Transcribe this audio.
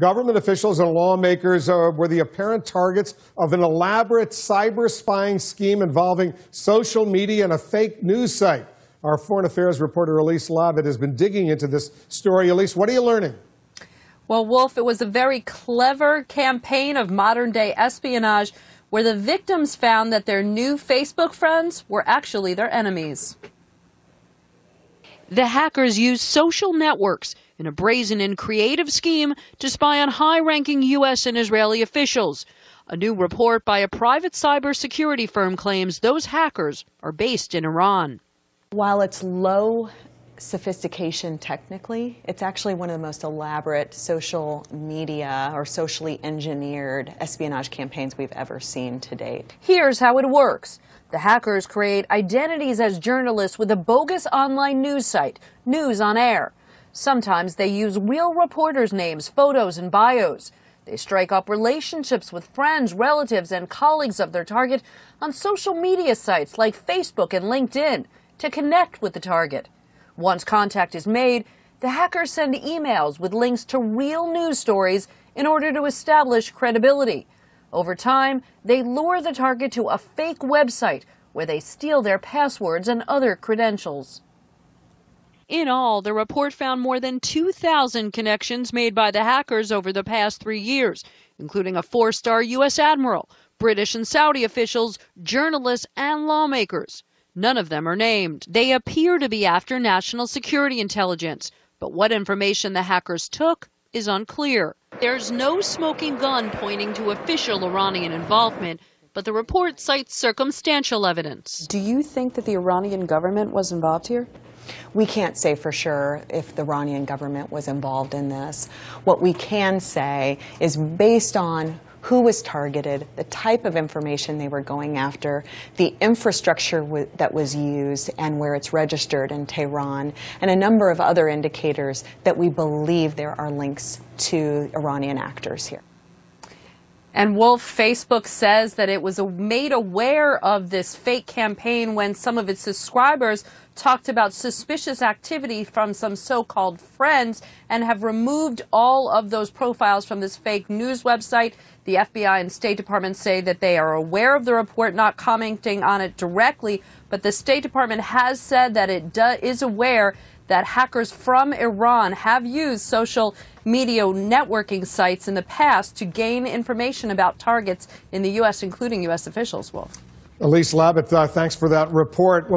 Government officials and lawmakers were the apparent targets of an elaborate cyber spying scheme involving social media and a fake news site. Our foreign affairs reporter Elise Labott has been digging into this story. Elise, what are you learning? Well, Wolf, it was a very clever campaign of modern-day espionage where the victims found that their new Facebook friends were actually their enemies. The hackers used social networks in a brazen and creative scheme to spy on high-ranking U.S. and Israeli officials. A new report by a private cybersecurity firm claims those hackers are based in Iran. While it's low sophistication technically, it's actually one of the most elaborate social media or socially engineered espionage campaigns we've ever seen to date. Here's how it works. The hackers create identities as journalists with a bogus online news site, News on Air. Sometimes they use real reporters' names, photos, and bios. They strike up relationships with friends, relatives, and colleagues of their target on social media sites like Facebook and LinkedIn to connect with the target. Once contact is made, the hackers send emails with links to real news stories in order to establish credibility. Over time, they lure the target to a fake website where they steal their passwords and other credentials. In all, the report found more than 2,000 connections made by the hackers over the past 3 years, including a 4-star U.S. admiral, British and Saudi officials, journalists, and lawmakers. None of them are named. They appear to be after national security intelligence, but what information the hackers took is unclear. There's no smoking gun pointing to official Iranian involvement, but the report cites circumstantial evidence. Do you think that the Iranian government was involved here? We can't say for sure if the Iranian government was involved in this. What we can say is based on who was targeted, the type of information they were going after, the infrastructure that was used and where it's registered in Tehran, and a number of other indicators that we believe there are links to Iranian actors here. And Wolf, Facebook says that it was made aware of this fake campaign when some of its subscribers talked about suspicious activity from some so-called friends and have removed all of those profiles from this fake news website. The FBI and State Department say that they are aware of the report, not commenting on it directly, but the State Department has said that it is aware that hackers from Iran have used social media networking sites in the past to gain information about targets in the U.S., including U.S. officials. Wolf. Elise Labott, thanks for that report.